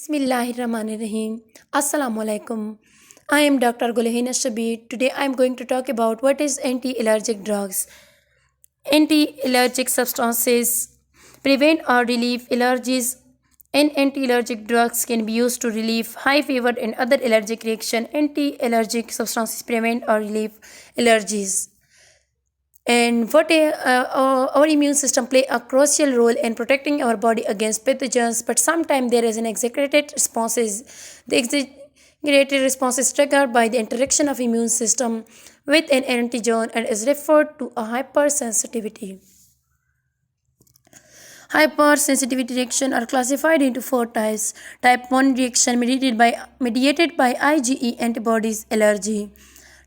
Bismillahirrahmanirrahim. Assalamu alaikum. I am Dr. Gulhina Shabir. Today I am going to talk about what is anti-allergic drugs. Anti-allergic substances prevent or relieve allergies, and anti-allergic drugs can be used to relieve high fever and other allergic reaction. Anti-allergic substances prevent or relieve allergies. And our immune system play a crucial role in protecting our body against pathogens, but sometimes there is an exaggerated responses. The exaggerated response is triggered by the interaction of immune system with an antigen and is referred to a hypersensitivity. Hypersensitivity reaction are classified into four types. Type 1 reaction mediated by IgE antibodies allergy.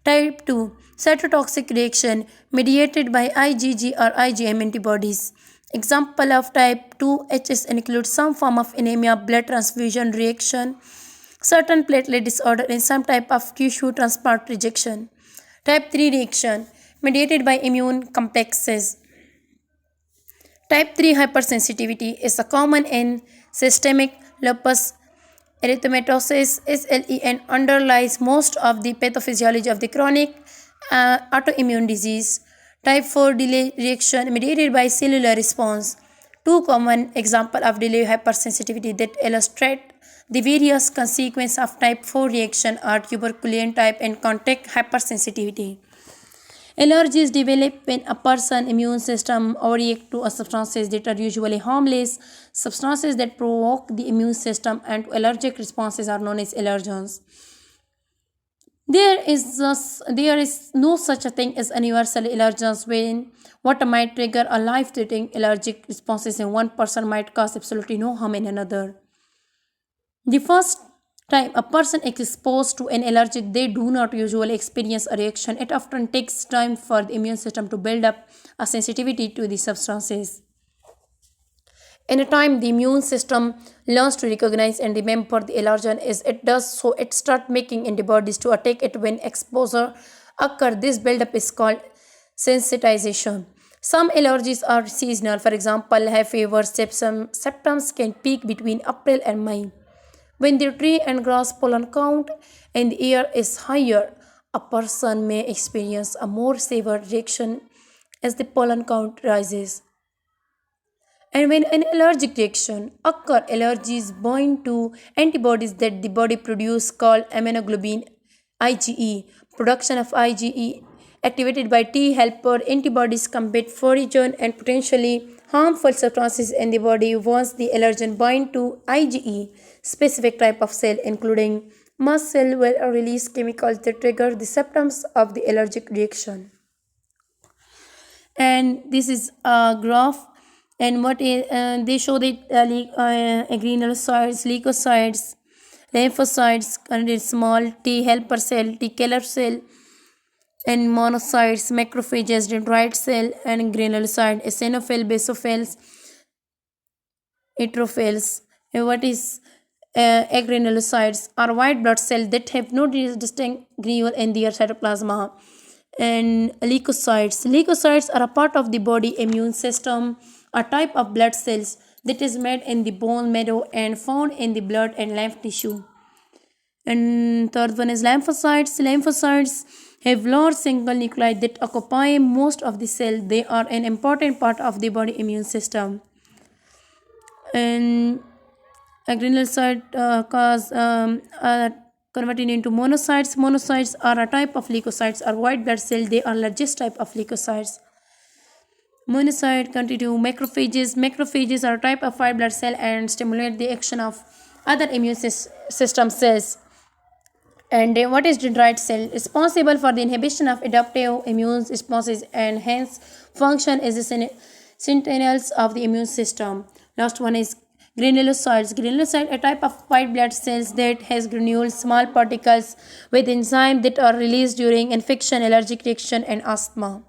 Type 2 cytotoxic reaction mediated by IgG or IgM antibodies. Example of type 2 HS include some form of anemia, blood transfusion reaction, certain platelet disorder, and some type of tissue transplant rejection. Type 3 reaction mediated by immune complexes. Type 3 hypersensitivity is common in systemic lupus erythematosus SLE and underlies most of the pathophysiology of the chronic autoimmune disease. Type 4 delay reaction mediated by cellular response. Two common examples of delay hypersensitivity that illustrate the various consequences of type 4 reaction are tuberculin type and contact hypersensitivity. Allergies develop when a person's immune system overreacts to substances that are usually harmless. Substances that provoke the immune system and allergic responses are known as allergens. There is no such a thing as universal allergens when what might trigger a life-threatening allergic responses in one person might cause absolutely no harm in another. The first time a person is exposed to an allergic, they do not usually experience a reaction. It often takes time for the immune system to build up a sensitivity to the substances. In a time, the immune system learns to recognize and remember the allergen. As it does so, it starts making antibodies to attack it when exposure occurs. This buildup is called sensitization. Some allergies are seasonal. For example, hay fever symptoms can peak between April and May. When the tree and grass pollen count in the air is higher, a person may experience a more severe reaction as the pollen count rises. And when an allergic reaction occurs, allergies bind to antibodies that the body produces called immunoglobulin IgE. Production of IgE activated by T helper antibodies combat foreign and potentially harmful substances in the body. Once the allergen bind to IgE, specific type of cell including mast cell will release chemicals that trigger the symptoms of the allergic reaction. And this is a graph, and they show that granulocytes, leukocytes, lymphocytes, and small T helper cell, T killer cell, and monocytes, macrophages, dendrite cell, and granulocyte, eosinophil, basophils, neutrophils. And what is agranulocytes are white blood cells that have no distinct granule in their cytoplasma. And leukocytes are a part of the body immune system, a type of blood cells that is made in the bone marrow and found in the blood and lymph tissue. And third one is lymphocytes have large single nuclei that occupy most of the cell. They are an important part of the body immune system. And granulocyte are converted into monocytes. Monocytes are a type of leukocytes or white blood cell. They are largest type of leukocytes. Monocyte continue macrophages. Macrophages are a type of white blood cell and stimulate the action of other immune system cells. And what is dendrite cell? Responsible for the inhibition of adaptive immune responses and hence function as the sentinels of the immune system. Last one is granulocytes. Granulocyte, a type of white blood cells that has granules, small particles with enzymes that are released during infection, allergic reaction, and asthma.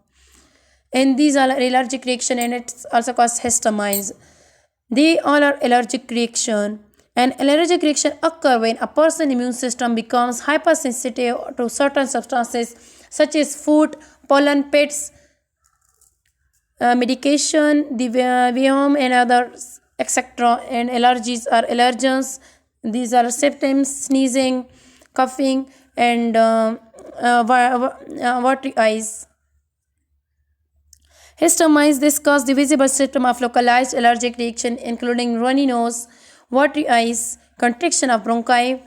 And these are allergic reaction, and it's also called histamines. They all are allergic reaction. An allergic reaction occurs when a person's immune system becomes hypersensitive to certain substances such as food, pollen, pets, medication, the venom, and others, etc. And allergies are allergens These are symptoms: sneezing, coughing, and watery eyes. Histamines, this cause the visible symptom of localized allergic reaction, including runny nose, watery eyes, contraction of bronchi,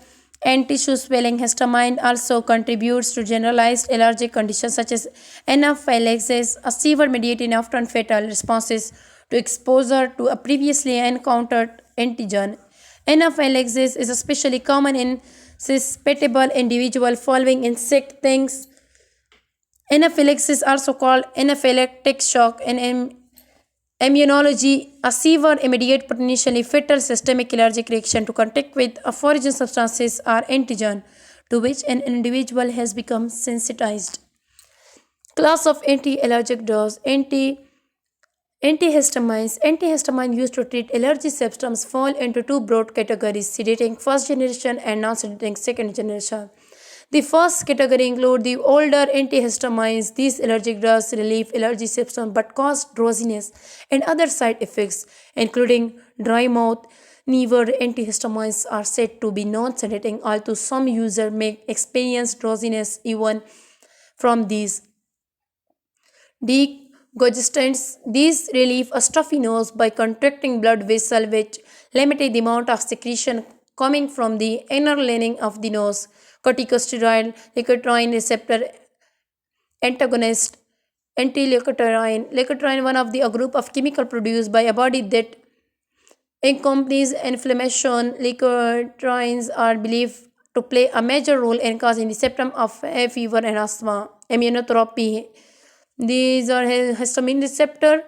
and tissue swelling. Histamine also contributes to generalized allergic conditions such as anaphylaxis, a severe mediated often fatal responses to exposure to a previously encountered antigen. Anaphylaxis is especially common in susceptible individuals following insect stings. Anaphylaxis, also called anaphylactic shock in immunology, a severe, immediate, potentially fatal systemic allergic reaction to contact with a foreign substances or antigen to which an individual has become sensitized. Class of anti-allergic drugs: antihistamines. Antihistamines used to treat allergy symptoms fall into two broad categories: sedating first generation and non-sedating second generation. The first category include the older antihistamines. These allergic drugs relieve allergy symptoms but cause drowsiness and other side effects, including dry mouth. Newer antihistamines are said to be non-sedating, although some users may experience drowsiness even from these. Decongestants. These relieve a stuffy nose by contracting blood vessels, which limited the amount of secretion coming from the inner lining of the nose. Corticosteroid, leukotriene receptor antagonist, anti-leukotriene. Leukotriene, one of a group of chemicals produced by a body that accompanies inflammation. Leukotrienes are believed to play a major role in causing the symptom of fever and asthma. Immunotherapy. These are histamine receptor.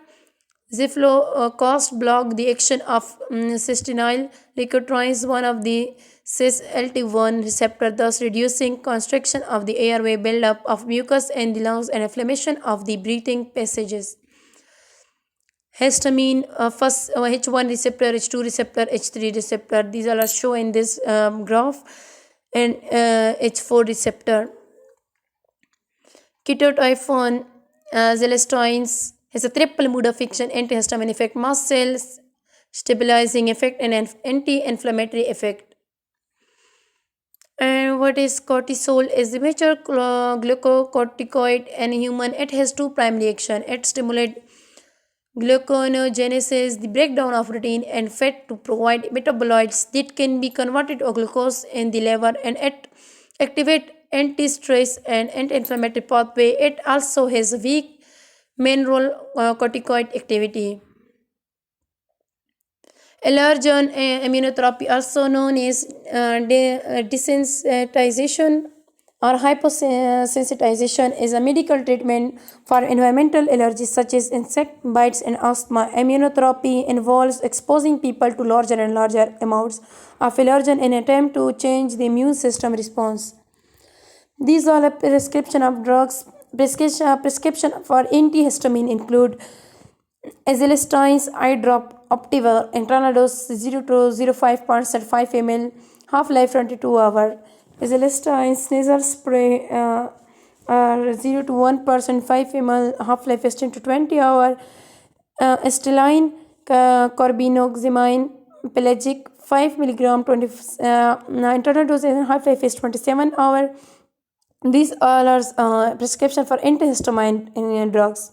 Ziflocost block the action of cysteine. Leukotrienes, one of the cis-LT1 receptor, thus reducing constriction of the airway, buildup of mucus in the lungs, and inflammation of the breathing passages. Histamine, first H1 receptor, H2 receptor, H3 receptor. These all are shown in this graph, and H4 receptor. Ketotifen, Celestines has a triple mode of action: antihistamine effect, mast cells stabilizing effect, and an anti-inflammatory effect. And what is cortisol? Is the major glucocorticoid in human. It has two primary actions. It stimulates gluconeogenesis, the breakdown of protein and fat to provide metabolites that can be converted to glucose in the liver, and it activates anti-stress and anti-inflammatory pathway. It also has a weak mineralocorticoid activity. Allergen immunotherapy, also known as desensitization or hyposensitization, is a medical treatment for environmental allergies such as insect bites and asthma. Immunotherapy involves exposing people to larger and larger amounts of allergen in an attempt to change the immune system response. These are a prescription of drugs. Prescription for antihistamine include Azilistines eye drop Optiver, internal dose 0 to 0.5% 5 ml, half-life 22 hours. Azilistines nasal spray 0 to 1% 5 ml, half-life 15 to 20 hours. Esteline carbinoxamine pelagic 5 mg 20 internal dose and half-life is 27 hours. These all are prescription for antihistamine in drugs.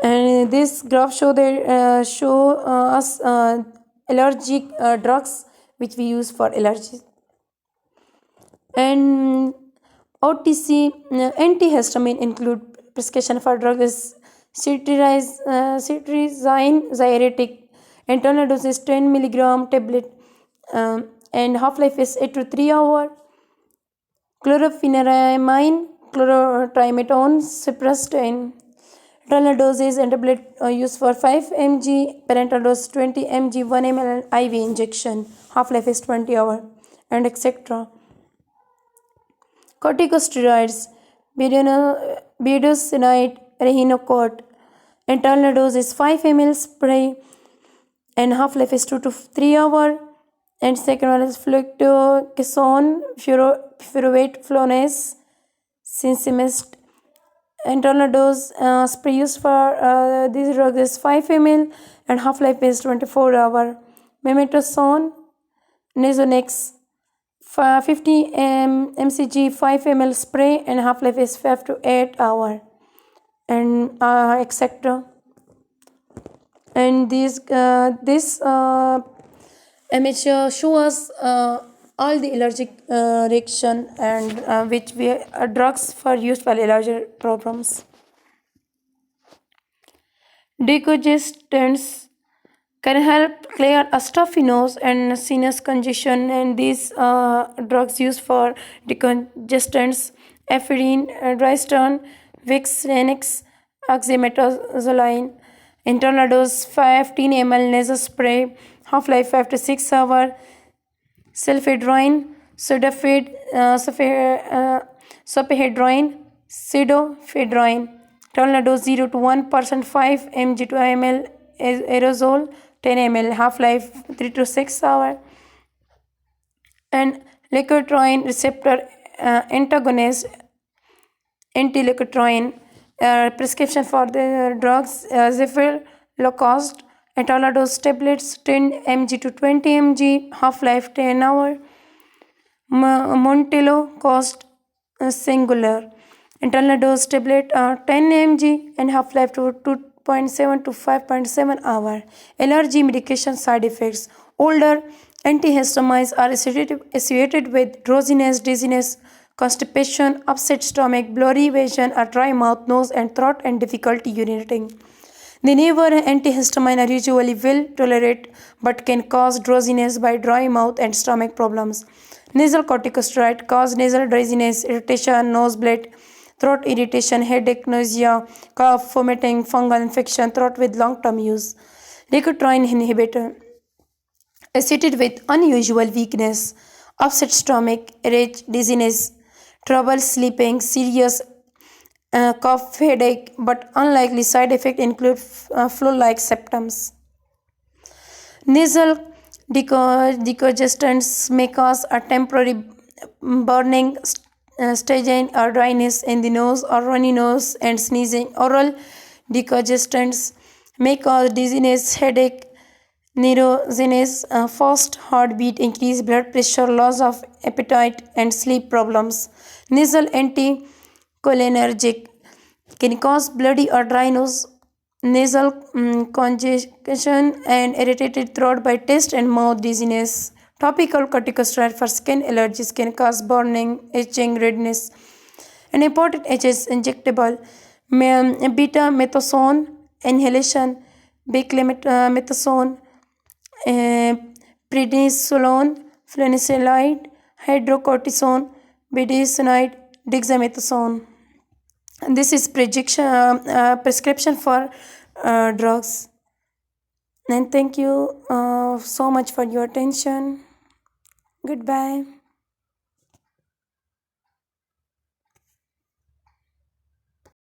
And this graph show us allergic drugs which we use for allergies. And OTC antihistamine include prescription for drug is cetirizine xyretic. Internal dose is 10 mg tablet, and half-life is 8 to 3 hours. Chlorpheniramine, chlorotrimetone, ciprostine. Internal doses and tablet used for 5 mg, parental dose 20 mg, 1 ml IV injection, half-life is 20 hours, and etc. Corticosteroids, budesonide, rehinocort. Internal dose is 5 ml spray, and half-life is 2 to 3 hours. And second one is fluticasone, furovate, flonase, sincimist. Internal dose spray used for these drugs is 5 ml and half-life is 24 hours. Memetosone, Nasonex 50 mcg 5 ml spray and half-life is 5 to 8 hour, and etc. And this image show us all the allergic reaction and which we drugs for used for allergy problems. Decongestants can help clear a stuffy nose and sinus congestion, and these drugs used for decongestants: ephedrine, Dryston, Vicks, Lennox, oxymetazoline. Internal dose 15 ml nasal spray, half-life 5 to 6 hours. Sulfadrine, Sudafed, Sopahedrine, Pseudoephedrine. Internal dose 0 to 1%, 5 mg to ml aerosol, 10 ml, half-life 3 to 6 hours. And leukotriene receptor antagonist, anti-leukotriene, prescription for the drugs Zephyr, low cost, internal dose tablets 10 mg to 20 mg, half-life 10 hours. Montello cost singular, internal dose tablet 10 mg and half-life to 2.7 to 5.7 hour. Allergy medication side effects: older antihistamines are associated with drowsiness, dizziness, constipation, upset stomach, blurry vision, a dry mouth, nose and throat, and difficulty urinating. The newer antihistamines are usually well tolerated but can cause drowsiness by dry mouth and stomach problems. Nasal corticosteroids cause nasal dizziness, irritation, nosebleed, throat irritation, headache, nausea, cough, vomiting, fungal infection, throat with long-term use. Leukotriene inhibitor associated with unusual weakness, upset stomach, rage, dizziness, trouble sleeping, serious cough, headache, but unlikely side effects include flu-like symptoms. Nasal decongestants may cause a temporary burning, staging, or dryness in the nose or runny nose and sneezing. Oral decongestants may cause dizziness, headache, neurogenesis, fast heartbeat, increased blood pressure, loss of appetite, and sleep problems. Nasal anticholinergic can cause bloody or dry nose, nasal congestion, and irritated throat by taste and mouth dizziness. Topical corticosteroid for skin allergies can cause burning, itching, redness. An important agent injectable beta-methasone inhalation, beclomethasone, prednisolone, flunisolide, hydrocortisone, budesonide, dexamethasone. And this is prescription for drugs. And thank you so much for your attention. Goodbye.